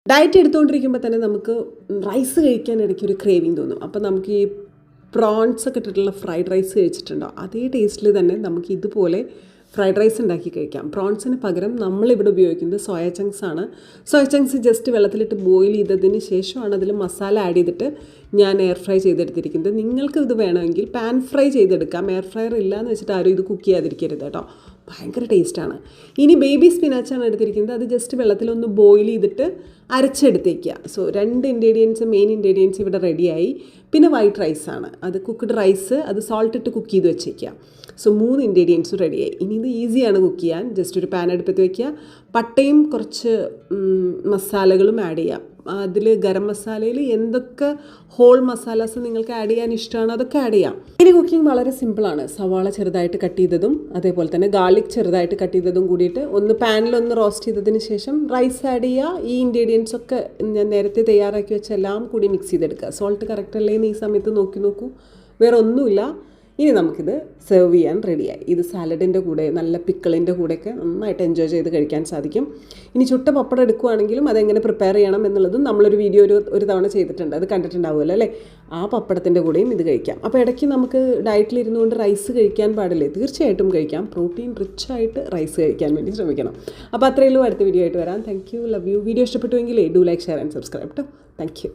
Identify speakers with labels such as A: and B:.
A: Diet എടുത്തുകൊണ്ടിരിക്കുമ്പോൾ തന്നെ നമുക്ക് rice കഴിക്കാൻ ഇടയ്ക്ക് ഒരു ക്രേവിങ് തോന്നും. അപ്പോൾ നമുക്ക് ഈ പ്രോൺസ് ഒക്കെ ഇട്ടിട്ടുള്ള ഫ്രൈഡ് റൈസ് കഴിച്ചിട്ടുണ്ടോ, അതേ ടേസ്റ്റിൽ തന്നെ നമുക്ക് ഇതുപോലെ ഫ്രൈഡ് റൈസ് ഉണ്ടാക്കി കഴിക്കാം. പ്രോൺസിന് പകരം നമ്മളിവിടെ ഉപയോഗിക്കുന്നത് സോയ ചങ്ക്സ് ആണ്. സോയ ചങ്ക്സ് ജസ്റ്റ് വെള്ളത്തിലിട്ട് ബോയിൽ ചെയ്തതിന് ശേഷമാണ് അതിൽ മസാല ആഡ് ചെയ്തിട്ട് ഞാൻ എയർ ഫ്രൈ ചെയ്തെടുത്തിരിക്കുന്നത്. നിങ്ങൾക്ക് ഇത് വേണമെങ്കിൽ പാൻ ഫ്രൈ ചെയ്തെടുക്കാം. എയർ ഫ്രയർ ഇല്ല എന്ന് വെച്ചിട്ട് ആരും ഇത് കുക്ക് ചെയ്യാതിരിക്കരുത് കേട്ടോ, ഭയങ്കര ടേസ്റ്റാണ്. ഇനി ബേബി സ്പിനാച്ചാണ് എടുത്തിരിക്കുന്നത്. അത് ജസ്റ്റ് വെള്ളത്തിലൊന്ന് ബോയിൽ ചെയ്തിട്ട് അരച്ചെടുത്തേക്കുക. സോ 2 മെയിൻ ഇൻഗ്രീഡിയൻസ് ഇവിടെ റെഡിയായി. പിന്നെ വൈറ്റ് റൈസാണ്, അത് കുക്ക്ഡ് റൈസ്, അത് സോൾട്ട് ഇട്ട് കുക്ക് ചെയ്ത് വെച്ചേക്കുക. സോ 3 ഇൻഗ്രീഡിയൻസും റെഡിയായി. ഇനി ഇത് ഈസിയാണ് കുക്ക് ചെയ്യാൻ. ജസ്റ്റ് ഒരു പാൻ അടുപ്പത്ത് വയ്ക്കുക, പട്ടയും കുറച്ച് മസാലകളും ആഡ് ചെയ്യാം. അതിൽ ഗരം മസാലയിൽ എന്തൊക്കെ ഹോൾ മസാലാസ് നിങ്ങൾക്ക് ആഡ് ചെയ്യാൻ ഇഷ്ടമാണ് അതൊക്കെ ആഡ് ചെയ്യാം. ഇനി കുക്കിംഗ് വളരെ സിമ്പിളാണ്. സവാള ചെറുതായിട്ട് കട്ട് ചെയ്തതും അതേപോലെ തന്നെ ഗാർലിക് ചെറുതായിട്ട് കട്ട് ചെയ്തതും കൂടിയിട്ട് ഒന്ന് പാനിലൊന്ന് റോസ്റ്റ് ചെയ്തതിന് ശേഷം റൈസ് ആഡ് ചെയ്യുക. ഈ ഇൻഗ്രീഡിയൻസ് ഒക്കെ ഞാൻ നേരത്തെ തയ്യാറാക്കി വെച്ച എല്ലാം കൂടി മിക്സ് ചെയ്തെടുക്കുക. സോൾട്ട് കറക്റ്റ് അല്ലേന്ന് ഈ സമയത്ത് നോക്കൂ. വേറെ ഒന്നുമില്ല. ഇനി നമുക്കിത് സെർവ് ചെയ്യാൻ റെഡിയായി. ഇത് സാലഡിൻ്റെ കൂടെ നല്ല പിക്കിളിൻ്റെ കൂടെയൊക്കെ നന്നായിട്ട് എൻജോയ് ചെയ്ത് കഴിക്കാൻ സാധിക്കും. ഇനി ചുട്ട പപ്പടം എടുക്കുകയാണെങ്കിലും അതെങ്ങനെ പ്രിപ്പയർ ചെയ്യണം എന്നുള്ളതും നമ്മളൊരു വീഡിയോ ഒരു തവണ ചെയ്തിട്ടുണ്ട്, അത് കണ്ടിട്ടുണ്ടാവുമല്ലോ അല്ലേ. ആ പപ്പടത്തിൻ്റെ കൂടെയും ഇത് കഴിക്കാം. അപ്പോൾ ഇടയ്ക്ക് നമുക്ക് ഡയറ്റിലിരുന്നുകൊണ്ട് റൈസ് കഴിക്കാൻ പാടില്ലേ, തീർച്ചയായിട്ടും കഴിക്കാം. പ്രോട്ടീൻ റിച്ച് ആയിട്ട് റൈസ് കഴിക്കാൻ വേണ്ടി ശ്രമിക്കണം. അപ്പോൾ അത്രയേ ഉള്ളൂ. അടുത്ത വീഡിയോ ആയിട്ട് വരാം. Thank you, love you. Video ഇഷ്ടപ്പെട്ടുവെങ്കിൽ do like, share and subscribe കേട്ടോ. Thank U.